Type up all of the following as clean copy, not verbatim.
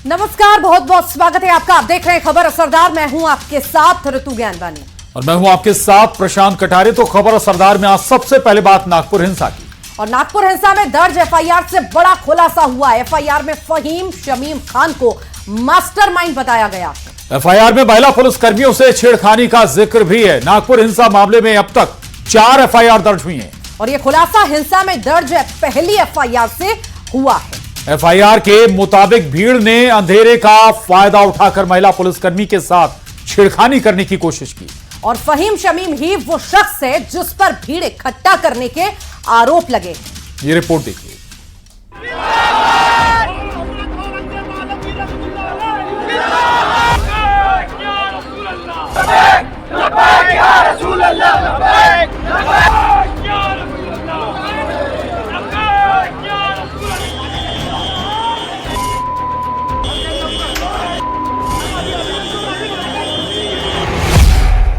नमस्कार, बहुत बहुत स्वागत है आपका। आप देख रहे हैं खबर असरदार। मैं हूं आपके साथ ऋतु ज्ञानवानी और मैं हूं आपके साथ प्रशांत कटारे। तो खबर असरदार में आज सबसे पहले बात नागपुर हिंसा की। और नागपुर हिंसा में दर्ज एफआईआर से बड़ा खुलासा हुआ। एफआईआर में फहीम शमीम खान को मास्टरमाइंड बताया गया। एफआईआर में महिला पुलिसकर्मियों से छेड़खानी का जिक्र भी है। नागपुर हिंसा मामले में अब तक 4 एफआईआर दर्ज हुई हैं। और यह खुलासा हिंसा में दर्ज पहली एफआईआर से हुआ है। एफआईआर के मुताबिक भीड़ ने अंधेरे का फायदा उठाकर महिला पुलिसकर्मी के साथ छेड़खानी करने की कोशिश की। और फहीम शमीम ही वो शख्स है जिस पर भीड़ इकट्ठा करने के आरोप लगे। ये रिपोर्ट देखिए।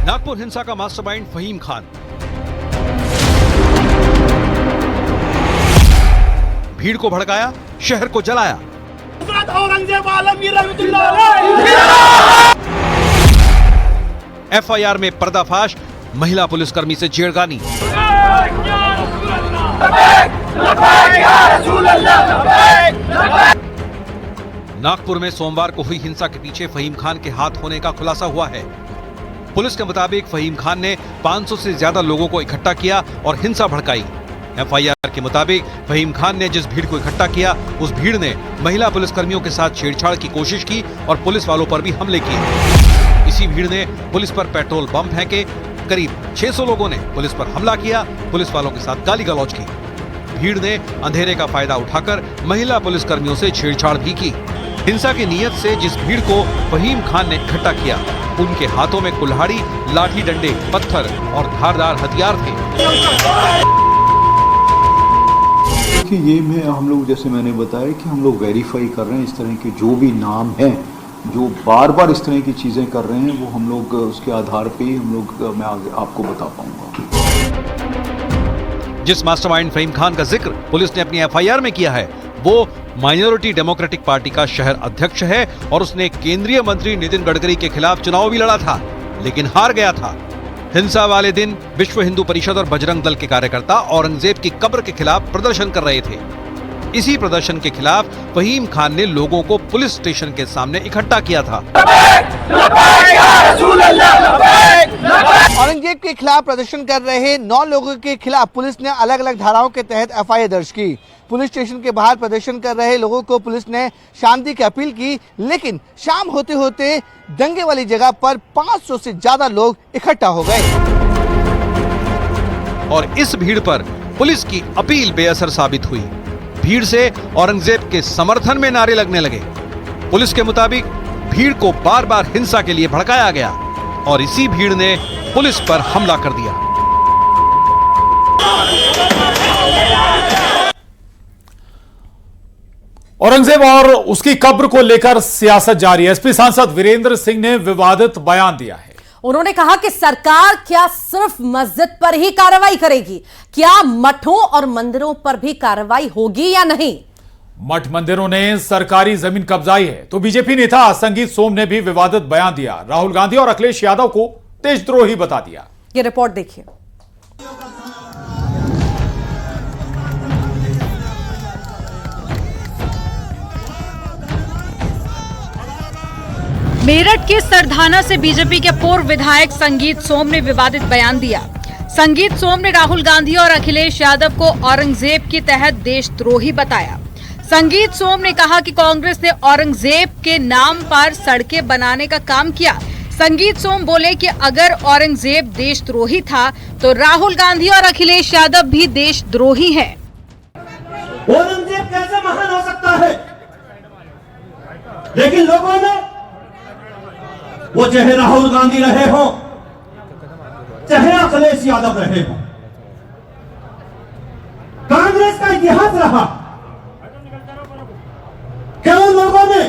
नागपुर हिंसा का मास्टरमाइंड फहीम खान। भीड़ को भड़काया, शहर को जलाया। एफआईआर में पर्दाफाश, महिला पुलिसकर्मी से छेड़खानी। नागपुर में सोमवार को हुई हिंसा के पीछे फहीम खान के हाथ होने का खुलासा हुआ है। पुलिस के मुताबिक फहीम खान ने 500 से ज्यादा लोगों को इकट्ठा किया और हिंसा भड़काई। एफआईआर के मुताबिक फहीम खान ने जिस भीड़ को इकट्ठा किया, उस भीड़ ने महिला पुलिसकर्मियों के साथ छेड़छाड़ की कोशिश की और पुलिस वालों पर भी हमले किए। इसी भीड़ ने पुलिस पर पेट्रोल बम फेंके। करीब 600 लोगों ने पुलिस पर हमला किया, पुलिस वालों के साथ गाली गलौज की। भीड़ ने अंधेरे का फायदा उठाकर महिला पुलिसकर्मियों से छेड़छाड़ भी की। हिंसा की नीयत से जिस भीड़ को फहीम खान ने इकट्ठा किया, उनके हाथों में कुल्हाड़ी, लाठी डंडे, पत्थर और धारदार हथियार थे। देखिए, ये हम लोग जैसे मैंने बताया कि हम लोग वेरीफाई कर रहे हैं। इस तरह के जो भी नाम हैं जो बार बार इस तरह की चीजें कर रहे हैं, वो हम लोग उसके आधार पे हम लोग मैं आगे आपको बता पाऊंगा। जिस मास्टरमाइंड फहीम खान का जिक्र पुलिस ने अपनी एफआईआर में किया है, वो माइनॉरिटी डेमोक्रेटिक पार्टी का शहर अध्यक्ष है और उसने केंद्रीय मंत्री नितिन गडकरी के खिलाफ चुनाव भी लड़ा था, लेकिन हार गया था। हिंसा वाले दिन विश्व हिंदू परिषद और बजरंग दल के कार्यकर्ता औरंगजेब की कब्र के खिलाफ प्रदर्शन कर रहे थे। इसी प्रदर्शन के खिलाफ फहीम खान ने लोगों को पुलिस स्टेशन के सामने इकट्ठा किया था। औरंगजेब के खिलाफ प्रदर्शन कर रहे 9 लोगों के खिलाफ पुलिस ने अलग अलग धाराओं के तहत एफआईआर दर्ज की। पुलिस स्टेशन के बाहर प्रदर्शन कर रहे लोगों को पुलिस ने शांति की अपील की, लेकिन शाम होते होते दंगे वाली जगह पर 500 से ज्यादा लोग इकट्ठा हो गए। और इस भीड़ पर पुलिस की अपील बेअसर साबित हुई। भीड़ से औरंगजेब के समर्थन में नारे लगने लगे। पुलिस के मुताबिक भीड़ को बार बार हिंसा के लिए भड़काया गया और इसी भीड़ ने पुलिस पर हमला कर दिया। औरंगजेब और उसकी कब्र को लेकर सियासत जारी है। एसपी सांसद वीरेंद्र सिंह ने विवादित बयान दिया है। उन्होंने कहा कि सरकार क्या सिर्फ मस्जिद पर ही कार्रवाई करेगी, क्या मठों और मंदिरों पर भी कार्रवाई होगी या नहीं। मठ मंदिरों ने सरकारी जमीन कब्जाई है तो बीजेपी नेता संगीत सोम ने भी विवादित बयान दिया। राहुल गांधी और अखिलेश यादव को देशद्रोही बता दिया। ये रिपोर्ट देखिए। मेरठ के सरधाना से बीजेपी के पूर्व विधायक संगीत सोम ने विवादित बयान दिया। संगीत सोम ने राहुल गांधी और अखिलेश यादव को औरंगजेब के तहत देशद्रोही बताया। संगीत सोम ने कहा कि कांग्रेस ने औरंगजेब के नाम पर सड़कें बनाने का काम किया। संगीत सोम बोले कि अगर औरंगजेब देशद्रोही था तो राहुल गांधी और अखिलेश यादव भी देशद्रोही हैं। औरंगजेब कैसे महान हो सकता है, लेकिन लोगों ने वो चाहे राहुल गांधी रहे हो, चाहे अखिलेश यादव रहे हो, कांग्रेस का इतिहास रहा कि उन लोगों ने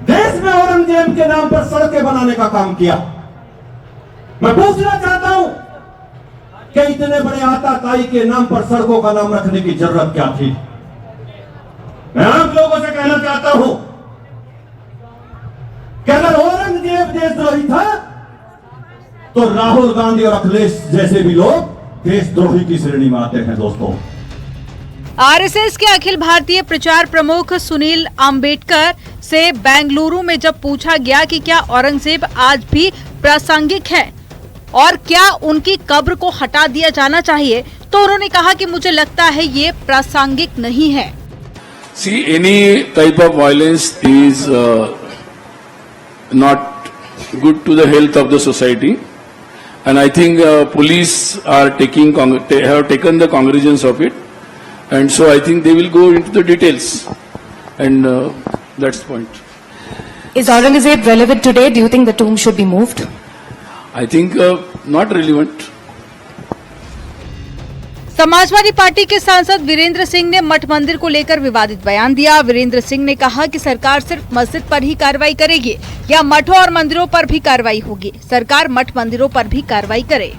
देश में औरंगजेब के नाम पर सड़कें बनाने का काम किया। मैं पूछना चाहता हूं कि इतने बड़े आताताई के नाम पर सड़कों का नाम रखने की जरूरत क्या थी। मैं आप लोगों से कहना चाहता हूं कि अगर औरंगजेब देशद्रोही था तो राहुल गांधी और अखिलेश जैसे भी लोग देशद्रोही की श्रेणी में आते हैं दोस्तों। आरएसएस के अखिल भारतीय प्रचार प्रमुख सुनील अंबेडकर से बेंगलुरु में जब पूछा गया कि क्या औरंगजेब आज भी प्रासंगिक है और क्या उनकी कब्र को हटा दिया जाना चाहिए, तो उन्होंने कहा कि मुझे लगता है ये प्रासंगिक नहीं है। See, any type of violence is not good to the health of the society, and I think police are have taken the cognizance of it, and so I think they will go into the details, and that's the point. Is Aurangzeb relevant today? Do you think the tomb should be moved? I think not relevant. Samajwadi party के सांसद वीरेंद्र सिंह ने मठ मंदिर को लेकर विवादित बयान दिया। वीरेंद्र सिंह ने कहा कि सरकार सिर्फ मस्जिद पर ही कार्रवाई करेगी या मठों और मंदिरों पर भी कार्रवाई होगी। सरकार मठ मंदिरों पर भी कार्रवाई करे।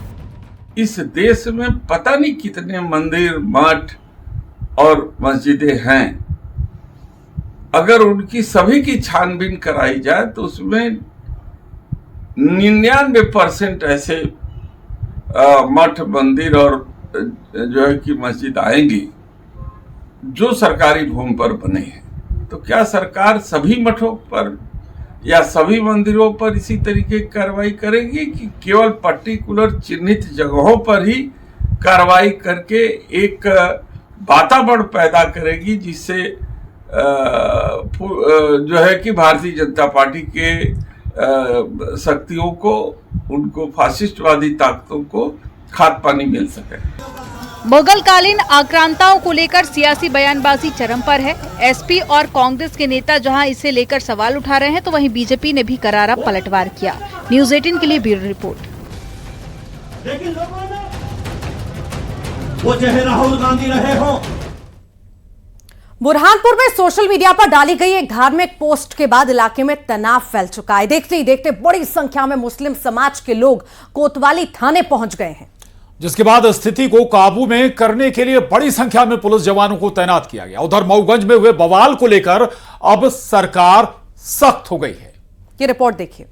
इस देश में पता नहीं कितने मंदिर, मठ और मस्जिदें हैं। अगर उनकी सभी की छानबीन कराई जाए तो उसमें 99% ऐसे मठ, मंदिर और जो है कि मस्जिद आएंगी जो सरकारी भूमि पर बने हैं। तो क्या सरकार सभी मठों पर या सभी मंदिरों पर इसी तरीके की कार्रवाई करेगी कि केवल पर्टिकुलर चिन्हित जगहों पर ही कार्रवाई करके एक वातावरण पैदा करेगी जिससे जो है कि भारतीय जनता पार्टी के शक्तियों को, उनको फासिस्टवादी ताकतों को खाद पानी मिल सके। मुगलकालीन आक्रांताओं को लेकर सियासी बयानबाजी चरम पर है। एसपी और कांग्रेस के नेता जहां इसे लेकर सवाल उठा रहे हैं तो वहीं बीजेपी ने भी करारा पलटवार किया। न्यूज़ 18 के लिए ब्यूरो रिपोर्ट। लेकिन लोगों ने वो चाहे राहुल गांधी रहे हो। बुरहानपुर में सोशल मीडिया पर डाली गई एक धार्मिक पोस्ट के बाद इलाके में तनाव फैल चुका है। देखते ही देखते बड़ी संख्या में मुस्लिम समाज के लोग कोतवाली थाने पहुंच गए हैं, जिसके बाद स्थिति को काबू में करने के लिए बड़ी संख्या में पुलिस जवानों को तैनात किया गया। उधर मऊगंज में हुए बवाल को लेकर अब सरकार सख्त हो गई है। ये रिपोर्ट देखिए।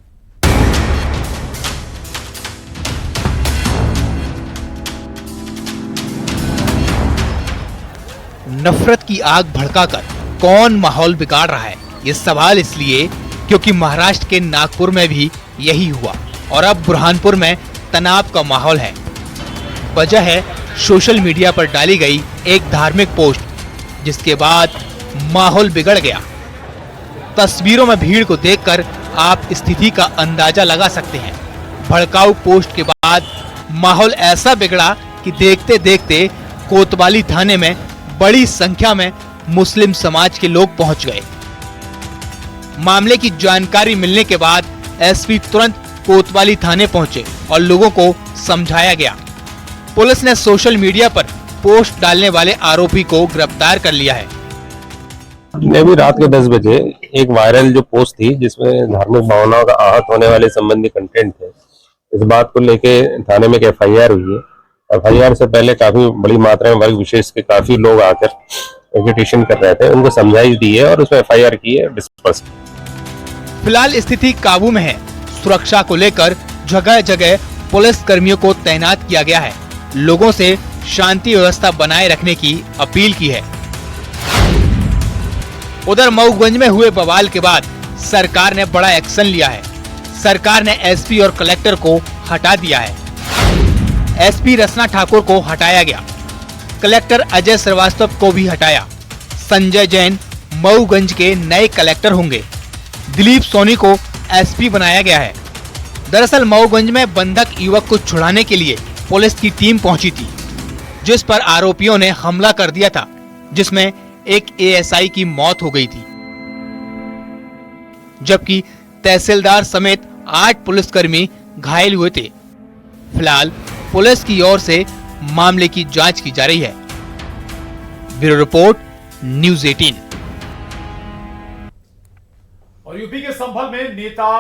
नफरत की आग भड़काकर कौन माहौल बिगाड़ रहा है, ये सवाल इसलिए क्योंकि महाराष्ट्र के नागपुर में भी यही हुआ और अब बुरहानपुर में तनाव का माहौल है। वजह है सोशल मीडिया पर डाली गई एक धार्मिक पोस्ट, जिसके बाद माहौल बिगड़ गया। तस्वीरों में भीड़ को देखकर आप स्थिति का अंदाजा लगा सकते हैं। भड़काऊ पोस्ट के बाद माहौल ऐसा बिगड़ा कि देखते देखते कोतवाली थाने में बड़ी संख्या में मुस्लिम समाज के लोग पहुंच गए। मामले की जानकारी मिलने के बाद एसपी तुरंत कोतवाली थाने पहुंचे और लोगों को समझाया गया। पुलिस ने सोशल मीडिया पर पोस्ट डालने वाले आरोपी को गिरफ्तार कर लिया है। भी रात के 10 बजे एक वायरल जो पोस्ट थी जिसमें धार्मिक भावनाओं का आहत होने वाले संबंधी कंटेंट थे, इस बात को लेके थाने में एक FIR हुई है। FIR से पहले काफी बड़ी मात्रा में वर्ग विशेष के काफी लोग आकर एजुटेशन कर रहे थे, उनको समझाइश दी है और उसमें FIR की है, डिस्पर्स। फिलहाल स्थिति काबू में है। सुरक्षा को लेकर जगह जगह पुलिस कर्मियों को तैनात किया गया है। लोगों से शांति व्यवस्था बनाए रखने की अपील की है। उधर मऊगंज में हुए बवाल के बाद सरकार ने बड़ा एक्शन लिया है। सरकार ने एसपी और कलेक्टर को हटा दिया है। एसपी रसना ठाकुर को हटाया गया, कलेक्टर अजय श्रीवास्तव को भी हटाया। संजय जैन मऊगंज के नए कलेक्टर होंगे। दिलीप सोनी को एसपी बनाया गया है। दरअसल मऊगंज में बंधक युवक को छुड़ाने के लिए पुलिस की टीम पहुंची थी, जिस पर आरोपियों ने हमला कर दिया था, जिसमें एक ASI की मौत हो गई थी, जबकि तहसीलदार समेत 8 पुलिसकर्मी घायल हुए थे। फिलहाल पुलिस की ओर से मामले की जांच की जा रही है। Bureau report, news 18। और यूपी के संभल में नेता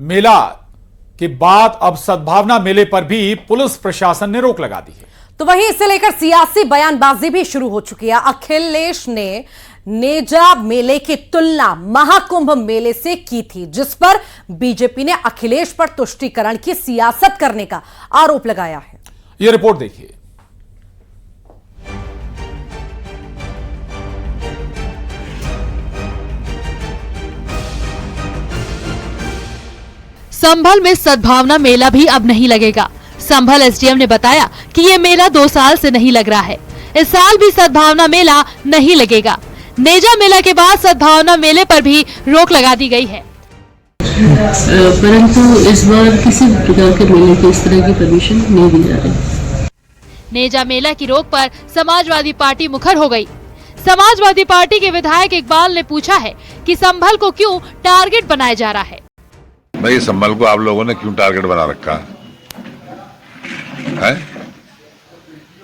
मेला के बाद अब सद्भावना मेले पर भी पुलिस प्रशासन ने रोक लगा दी है। तो वहीं इसे लेकर सियासी बयानबाजी भी शुरू हो चुकी है। अखिलेश ने नेजा मेले की तुलना महाकुंभ मेले से की थी, जिस पर बीजेपी ने अखिलेश पर तुष्टीकरण की सियासत करने का आरोप लगाया है। यह रिपोर्ट देखिए। संभल में सद्भावना मेला भी अब नहीं लगेगा। संभल एसडीएम ने बताया कि ये मेला 2 साल से नहीं लग रहा है। इस साल भी सद्भावना मेला नहीं लगेगा। नेजा मेला के बाद सद्भावना मेले पर भी रोक लगा दी गई है, परंतु इस बार किसी प्रकार के मेले की इस तरह की परमिशन नहीं दी जा रही। नेजा मेला की रोक पर समाजवादी पार्टी मुखर हो गई। समाजवादी पार्टी के विधायक इकबाल ने पूछा है कि संभल को क्यों टारगेट बनाया जा रहा है। भाई संभल को आप लोगों ने क्यों टारगेट बना रखा है?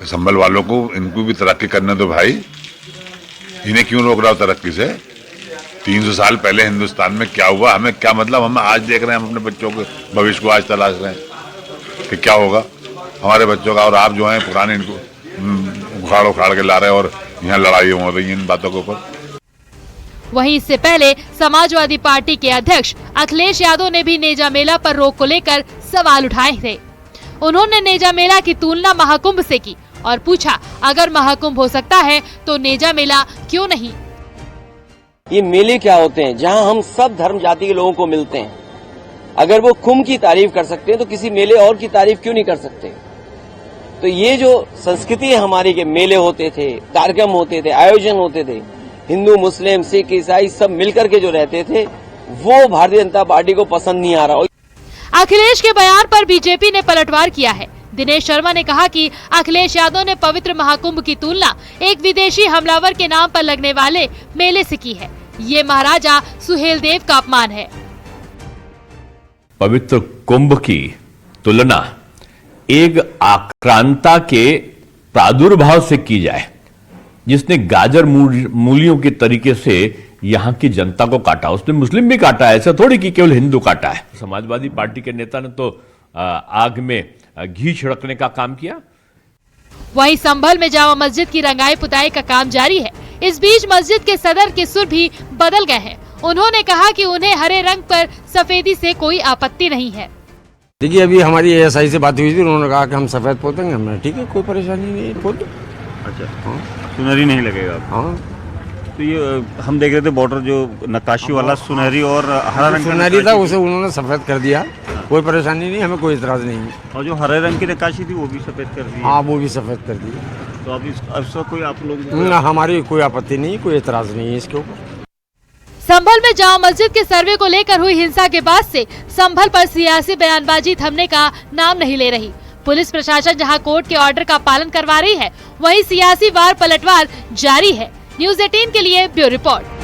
संभल वालों को, इनको भी तरक्की करने दो भाई। इन्हें क्यों रोक रहा हो तरक्की से? 300 साल पहले हिंदुस्तान में क्या हुआ, हमें क्या मतलब? हम आज देख रहे हैं, हम अपने बच्चों के भविष्य को आज तलाश रहे हैं कि क्या होगा हमारे बच्चों का। और आप जो हैं पुराने इनको उखाड़ उखाड़ के ला रहे हैं और यहाँ लड़ाई हो रही है इन बातों के ऊपर। वहीं इससे पहले समाजवादी पार्टी के अध्यक्ष अखिलेश यादव ने भी नेजा मेला पर रोक को लेकर सवाल उठाए थे। उन्होंने नेजा मेला की तुलना महाकुंभ से की और पूछा, अगर महाकुंभ हो सकता है तो नेजा मेला क्यों नहीं? ये मेले क्या होते हैं जहां हम सब धर्म जाति के लोगों को मिलते हैं। अगर वो कुंभ की तारीफ कर सकते हैं तो किसी मेले और की तारीफ क्यों नहीं कर सकते? तो ये जो संस्कृति है हमारी के मेले होते थे, कार्यक्रम होते थे, आयोजन होते थे, हिंदू मुस्लिम सिख ईसाई सब मिलकर के जो रहते थे, वो भारतीय जनता पार्टी को पसंद नहीं आ रहा। अखिलेश के बयान पर बीजेपी ने पलटवार किया है। दिनेश शर्मा ने कहा कि अखिलेश यादव ने पवित्र महाकुंभ की तुलना एक विदेशी हमलावर के नाम पर लगने वाले मेले से की है। ये महाराजा सुहेलदेव का अपमान है। पवित्र कुंभ की तुलना एक आक्रांता के प्रादुर्भाव से की जाए, जिसने गाजर मूलियों के तरीके से यहां की जनता को काटा। उसने मुस्लिम भी काटा है, ऐसा थोड़ी कि केवल हिंदू काटा है। समाजवादी पार्टी के नेता ने तो आग में घी छिड़कने का काम किया। वहीं संभल में जामा मस्जिद की रंगाई पुताई का काम जारी है। इस बीच मस्जिद के सदर के सुर भी बदल गए हैं। उन्होंने कहा कि उन्हें हरे रंग पर सफेदी से कोई आपत्ति नहीं है। देखिए, अभी हमारी एएसआई से बात हुई थी, उन्होंने कहा कि हम सफेद पोतेंगे। हमने ठीक है, कोई परेशानी नहीं, पोते। अच्छा, सुनहरी नहीं लगेगा? हाँ। तो ये हम देख रहे थे बॉर्डर जो नक्काशी वाला सुनहरी और हरा रंग सुनहरी था, उसे उन्होंने सफेद कर दिया। कोई परेशानी नहीं, हमें कोई इतराज नहीं है। और जो हरे रंग की नक्काशी थी वो भी सफेद कर दी? हाँ, वो भी सफेद कर दी। तो अब इसका कोई आप लोग? हमारी कोई आपत्ति नहीं, कोई इतराज नहीं है इसके ऊपर। संभल में जामा मस्जिद के सर्वे को लेकर हुई हिंसा के बाद से संभल पर सियासी बयानबाजी थमने का नाम नहीं ले रही। पुलिस प्रशासन जहां कोर्ट के ऑर्डर का पालन करवा रही है, वहीं सियासी वार पलटवार जारी है। न्यूज़ 18 के लिए ब्यूरो रिपोर्ट।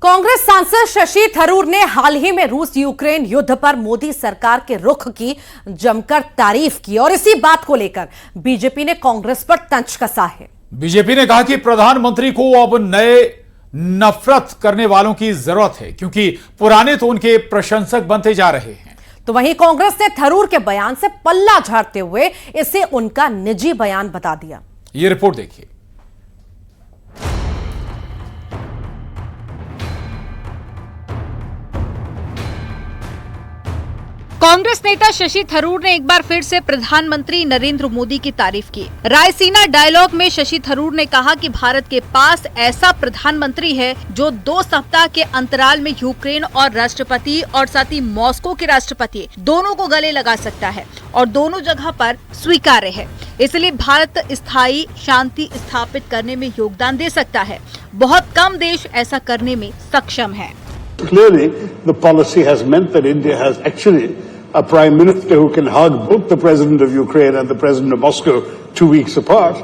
कांग्रेस सांसद शशि थरूर ने हाल ही में रूस यूक्रेन युद्ध पर मोदी सरकार के रुख की जमकर तारीफ की और इसी बात को लेकर बीजेपी ने कांग्रेस पर तंज कसा है। बीजेपी ने कहा कि प्रधानमंत्री को अब नए नफरत करने वालों की जरूरत है, क्योंकि पुराने तो उनके प्रशंसक बनते जा रहे हैं। तो वहीं कांग्रेस ने थरूर के बयान से पल्ला झाड़ते हुए इसे उनका निजी बयान बता दिया। ये रिपोर्ट देखिए। कांग्रेस नेता शशि थरूर ने एक बार फिर से प्रधानमंत्री नरेंद्र मोदी की तारीफ की। रायसीना डायलॉग में शशि थरूर ने कहा कि भारत के पास ऐसा प्रधानमंत्री है जो 2 सप्ताह के अंतराल में यूक्रेन और राष्ट्रपति और साथ ही मॉस्को के राष्ट्रपति दोनों को गले लगा सकता है और दोनों जगह पर स्वीकार्य है। इसलिए भारत स्थायी शांति स्थापित करने में योगदान दे सकता है। बहुत कम देश ऐसा करने में सक्षम है। Clearly, the policy has meant that India has actually a prime minister who can hug both the president of Ukraine and the president of Moscow 2 weeks apart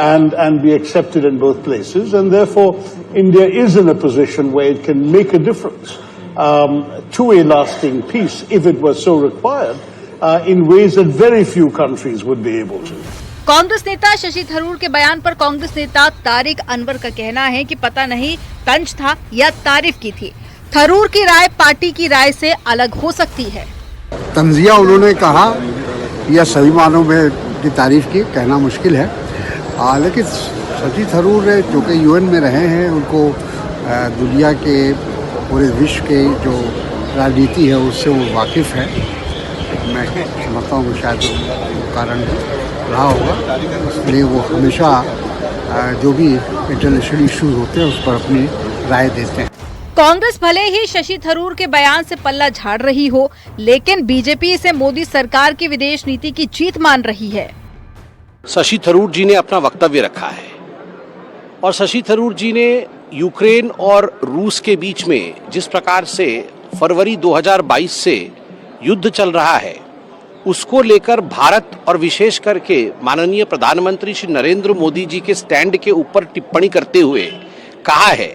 and be accepted in both places. And therefore, India is in a position where it can make a difference to a lasting peace if it was so required in ways that very few countries would be able to. Congress नेता शशि थरूर के बयान पर कांग्रेस नेता तारिक अनवर का कहना है कि पता नहीं तंज था या तारीफ की थी। थरूर की राय पार्टी की राय से अलग हो सकती है। तंजिया उन्होंने कहा, यह सही मानों में की तारीफ की, कहना मुश्किल है। लेकिन शशि थरूर जो कि यूएन में रहे हैं, उनको दुनिया के पूरे विश्व के जो राजनीति है उससे वो वाकिफ़ है। मैं समझता हूँ कि शायद वो कारण रहा होगा, इसलिए वो हमेशा जो भी इंटरनेशनल इश्यूज होते हैं उस पर अपनी राय देते हैं। कांग्रेस भले ही शशि थरूर के बयान से पल्ला झाड़ रही हो, लेकिन बीजेपी इसे मोदी सरकार की विदेश नीति की जीत मान रही है। शशि थरूर जी ने अपना वक्तव्य रखा है और शशि थरूर जी ने यूक्रेन और रूस के बीच में जिस प्रकार से फरवरी 2022 से युद्ध चल रहा है, उसको लेकर भारत और विशेष करके माननीय प्रधानमंत्री श्री नरेंद्र मोदी जी के स्टैंड के ऊपर टिप्पणी करते हुए कहा है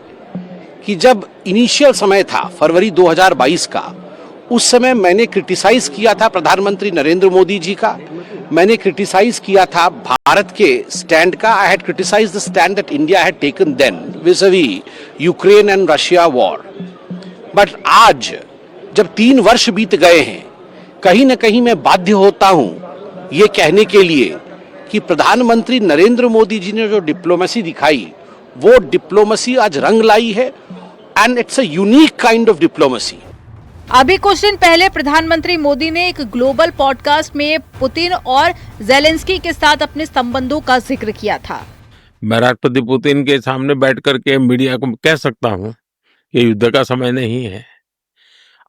कि जब इनिशियल समय था फरवरी 2022 का, उस समय मैंने क्रिटिसाइज किया था प्रधानमंत्री नरेंद्र मोदी जी का, मैंने क्रिटिसाइज किया था भारत के स्टैंड का। I had criticised the stand that India had taken then vis a vis Ukraine and Russia war. But आज जब 3 वर्ष बीत गए हैं, कहीं न कहीं मैं बाध्य होता हूं ये कहने के लिए कि प्रधानमंत्री नरेंद्र मोदी जी ने जो डिप्लोमेसी दिखाई, वो डिप्लोमेसी आज रंग लाई है and it's a unique kind of diplomacy. अभी कुछ दिन पहले प्रधानमंत्री मोदी ने एक ग्लोबल पॉडकास्ट में पुतिन और ज़ेलेंस्की के साथ अपने संबंधों का जिक्र किया था। मैं राष्ट्रपति पुतिन के सामने बैठ करके मीडिया को कह सकता हूं कि युद्ध का समय नहीं है,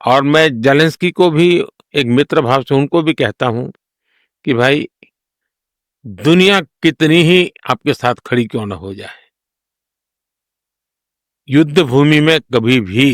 और मैं ज़ेलेंस्की को भी एक मित्र भाव से उनको भी कहता हूं कि भाई दुनिया कितनी ही आपके साथ खड़ी क्यों न हो जाए, युद्ध भूमि में कभी भी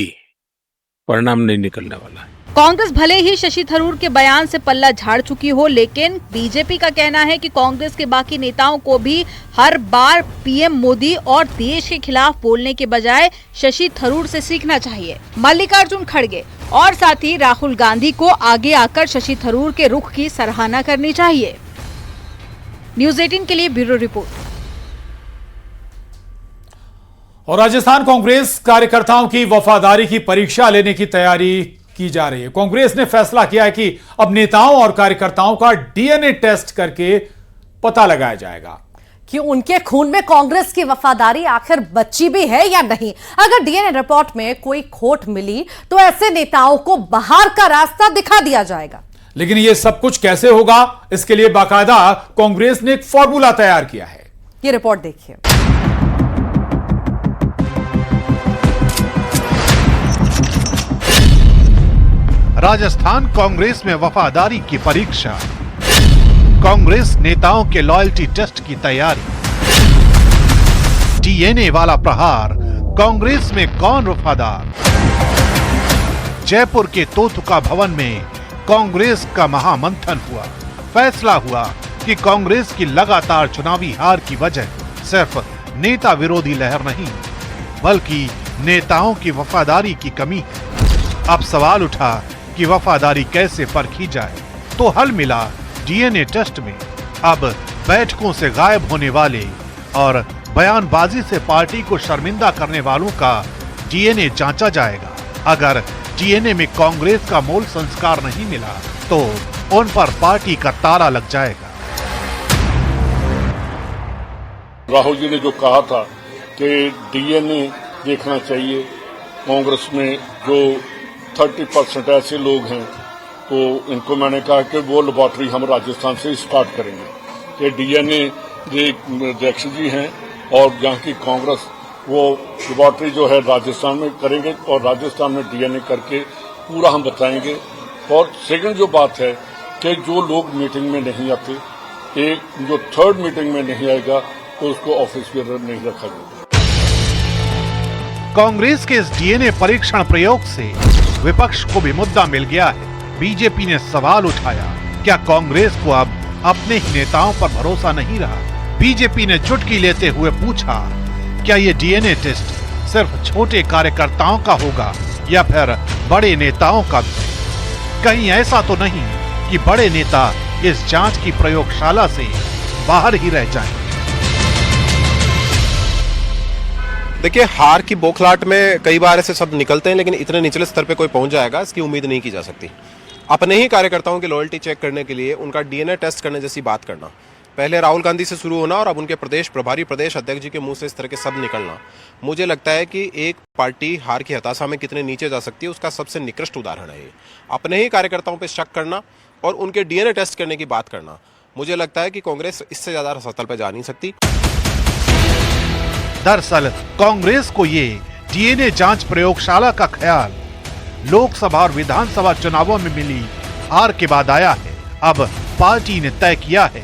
परिणाम नहीं निकलने वाला है। कांग्रेस भले ही शशि थरूर के बयान से पल्ला झाड़ चुकी हो, लेकिन बीजेपी का कहना है कि कांग्रेस के बाकी नेताओं को भी हर बार पीएम मोदी और देश के खिलाफ बोलने के बजाय शशि थरूर से सीखना चाहिए। मल्लिकार्जुन खड़गे और साथ ही राहुल गांधी को आगे आकर शशि थरूर के रुख की सराहना करनी चाहिए। न्यूज़ 18 के लिए ब्यूरो रिपोर्ट। और राजस्थान कांग्रेस कार्यकर्ताओं की वफादारी की परीक्षा लेने की तैयारी की जा रही है। कांग्रेस ने फैसला किया है कि अब नेताओं और कार्यकर्ताओं का डीएनए टेस्ट करके पता लगाया जाएगा कि उनके खून में कांग्रेस की वफादारी आखिर बची भी है या नहीं। अगर डीएनए रिपोर्ट में कोई खोट मिली तो ऐसे नेताओं को बाहर का रास्ता दिखा दिया जाएगा। लेकिन यह सब कुछ कैसे होगा, इसके लिए बाकायदा कांग्रेस ने एक फॉर्मूला तैयार किया है। ये रिपोर्ट देखिए। राजस्थान कांग्रेस में वफादारी की परीक्षा, कांग्रेस नेताओं के लॉयल्टी टेस्ट की तैयारी, डीएनए वाला प्रहार, कांग्रेस में कौन वफादार। जयपुर के तोतुका भवन में कांग्रेस का महामंथन हुआ। फैसला हुआ कि कांग्रेस की लगातार चुनावी हार की वजह सिर्फ नेता विरोधी लहर नहीं, बल्कि नेताओं की वफादारी की कमी है। अब सवाल उठा कि वफादारी कैसे परखी जाए, तो हल मिला डीएनए टेस्ट में। अब बैठकों से गायब होने वाले और बयानबाजी से पार्टी को शर्मिंदा करने वालों का डीएनए जांचा जाएगा। अगर डीएनए में कांग्रेस का मूल संस्कार नहीं मिला तो उन पर पार्टी का ताला लग जाएगा। राहुल जी ने जो कहा था कि डीएनए देखना चाहिए, कांग्रेस में जो 30% ऐसे लोग हैं, तो इनको मैंने कहा कि वो लेबॉर्ट्री हम राजस्थान से स्टार्ट करेंगे कि डीएनए अध्यक्ष जी हैं और यहाँ की कांग्रेस वो लेबॉर्ट्री जो है राजस्थान में करेंगे और राजस्थान में डीएनए करके पूरा हम बताएंगे। और सेकंड जो बात है कि जो लोग मीटिंग में नहीं आते, एक जो थर्ड मीटिंग में नहीं आएगा तो उसको ऑफिस में नहीं रखा जाएगा। कांग्रेस के इस डीएनए परीक्षण प्रयोग से विपक्ष को भी मुद्दा मिल गया है। बीजेपी ने सवाल उठाया, क्या कांग्रेस को अब अपने ही नेताओं पर भरोसा नहीं रहा। बीजेपी ने चुटकी लेते हुए पूछा, क्या ये डीएनए टेस्ट सिर्फ छोटे कार्यकर्ताओं का होगा या फिर बड़े नेताओं का भी। कहीं ऐसा तो नहीं कि बड़े नेता इस जांच की प्रयोगशाला से बाहर ही रह जाएं। देखिए, हार की बौखलाहट में कई बार ऐसे शब्द निकलते हैं, लेकिन इतने निचले स्तर पे कोई पहुंच जाएगा इसकी उम्मीद नहीं की जा सकती। अपने ही कार्यकर्ताओं की लॉयल्टी चेक करने के लिए उनका डीएनए टेस्ट करने जैसी बात करना, पहले राहुल गांधी से शुरू होना और अब उनके प्रदेश प्रभारी प्रदेश अध्यक्ष जी के मुंह से इस तरह के शब्द निकलना, मुझे लगता है कि एक पार्टी हार की हताशा में कितने नीचे जा सकती है उसका सबसे निकृष्ट उदाहरण है ये। अपने ही कार्यकर्ताओं पर शक करना और उनके डीएनए टेस्ट करने की बात करना, मुझे लगता है कि कांग्रेस इससे ज्यादा सतल पर जा नहीं सकती। दरअसल कांग्रेस को ये डीएनए जांच प्रयोगशाला का ख्याल लोकसभा और विधानसभा चुनावों में मिली हार के बाद आया है। अब पार्टी ने तय किया है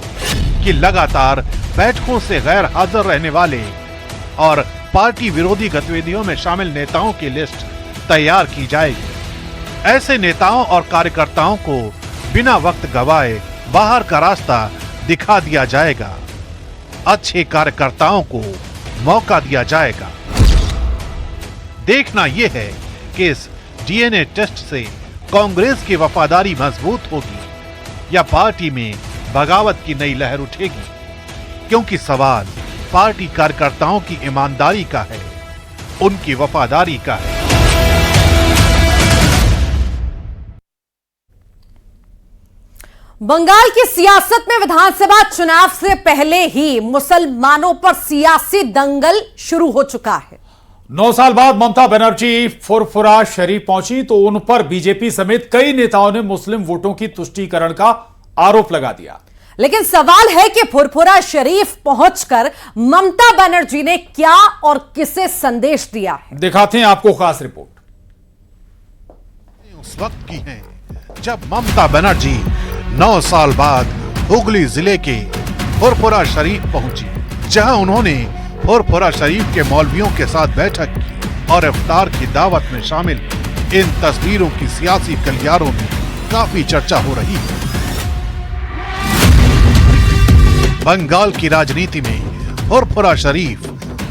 कि लगातार बैठकों से गैर हाजिर रहने वाले और पार्टी विरोधी गतिविधियों में शामिल नेताओं की लिस्ट तैयार की जाएगी। ऐसे नेताओं और कार्यकर्ताओं को बिना वक्त गवाए बाहर का रास्ता दिखा दिया जाएगा। अच्छे कार्यकर्ताओं को मौका दिया जाएगा। देखना यह है कि इस डीएनए टेस्ट से कांग्रेस की वफादारी मजबूत होगी या पार्टी में बगावत की नई लहर उठेगी, क्योंकि सवाल पार्टी कार्यकर्ताओं की ईमानदारी का है, उनकी वफादारी का है। बंगाल की सियासत में विधानसभा चुनाव से पहले ही मुसलमानों पर सियासी दंगल शुरू हो चुका है। 9 साल बाद ममता बनर्जी फुरफुरा शरीफ पहुंची तो उन पर बीजेपी समेत कई नेताओं ने मुस्लिम वोटों की तुष्टीकरण का आरोप लगा दिया। लेकिन सवाल है कि फुरफुरा शरीफ पहुंचकर ममता बनर्जी ने क्या और किसे संदेश दिया है। दिखाते हैं आपको खास रिपोर्ट। उस वक्त की है जब ममता बनर्जी 9 साल बाद हुगली जिले के फुरफुरा शरीफ पहुंची, जहां उन्होंने फुरफुरा शरीफ के मौलवियों के साथ बैठक की और इफ्तार की दावत में शामिल इन तस्वीरों की सियासी गलियारों में काफी चर्चा हो रही है। बंगाल की राजनीति में फुरफुरा शरीफ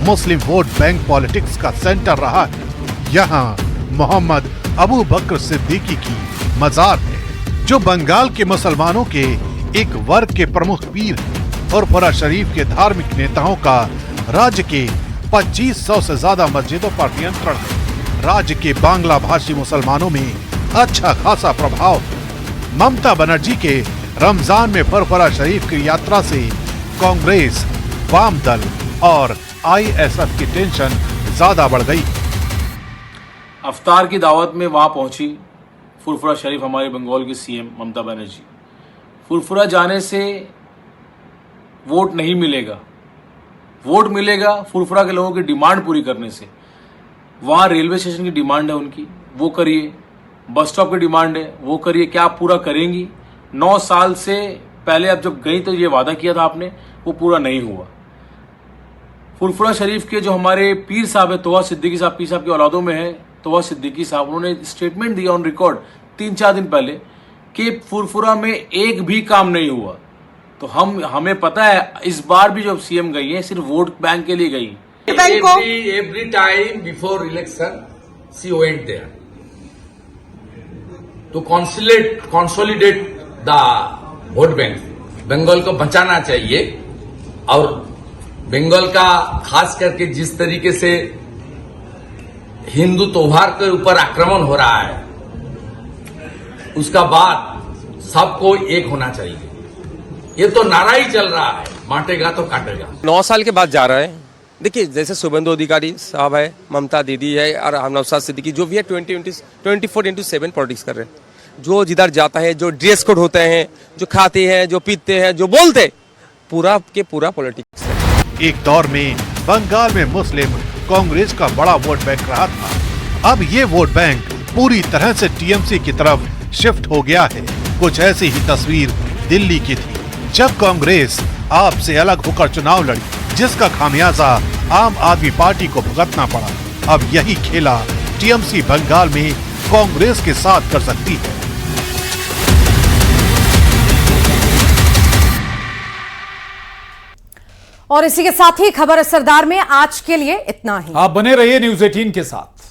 मुस्लिम वोट बैंक पॉलिटिक्स का सेंटर रहा है। यहाँ मोहम्मद अबू बकर सिद्दीकी की मजार है, जो बंगाल के मुसलमानों के एक वर्ग के प्रमुख पीर हैं। फुरफुरा शरीफ के धार्मिक नेताओं का राज्य के 2500 से ज्यादा मस्जिदों पर नियंत्रण है। राज्य के बांग्ला भाषी मुसलमानों में अच्छा खासा प्रभाव है। ममता बनर्जी के रमजान में फुरफुरा शरीफ की यात्रा से कांग्रेस, वाम दल और आईएसएफ की टेंशन ज्यादा बढ़ गई। अफ्तार की दावत में वहां पहुंची फुरफुरा शरीफ, हमारे बंगाल की सीएम ममता बनर्जी। फुरफुरा जाने से वोट नहीं मिलेगा, वोट मिलेगा फुरफुरा के लोगों की डिमांड पूरी करने से। वहां रेलवे स्टेशन की डिमांड है उनकी, वो करिए। बस स्टॉप की डिमांड है, वो करिए। क्या आप पूरा करेंगी? 9 साल से पहले अब जब गई तो ये वादा किया था आपने, वो पूरा नहीं हुआ। फुरफुरा शरीफ के जो हमारे पीर साहब है, तोहा सिद्दीकी साहब, पीर साहब की औलादों में है तोहा सिद्दीकी साहब, उन्होंने स्टेटमेंट दिया ऑन रिकॉर्ड 3-4 दिन पहले कि फुरफुरा में एक भी काम नहीं हुआ। तो हमें पता है इस बार भी जब सीएम गई है सिर्फ वोट बैंक के लिए गई। Every time before election, she went there to consolidate the vote bank. Bengal को बचाना चाहिए और बंगाल का खास करके जिस तरीके से हिंदू त्योहार के ऊपर आक्रमण हो रहा है, उसका बाद सबको एक होना चाहिए। ये तो नारा ही चल रहा है, बांटेगा तो काटेगा। 9 साल के बाद जा रहा है। देखिए, जैसे शुभेंदु अधिकारी साहब है, ममता दीदी है और नौशाद सिद्दीकी, जो भी है 24/7 पॉलिटिक्स कर रहे हैं। जो जिधर जाता है, जो ड्रेस कोड होते हैं, जो खाते हैं, जो पीते हैं, जो बोलते, पूरा के पूरा पॉलिटिक्स है। एक दौर में बंगाल में मुस्लिम कांग्रेस का बड़ा वोट बैंक रहा था। अब ये वोट बैंक पूरी तरह से टीएमसी की तरफ शिफ्ट हो गया है। कुछ ऐसी ही तस्वीर दिल्ली की थी, जब कांग्रेस आप से अलग होकर चुनाव लड़ी, जिसका खामियाजा आम आदमी पार्टी को भुगतना पड़ा। अब यही खेला टीएमसी बंगाल में कांग्रेस के साथ कर सकती है। और इसी के साथ ही खबर असरदार में आज के लिए इतना ही। आप बने रहिए न्यूज़ 18 के साथ।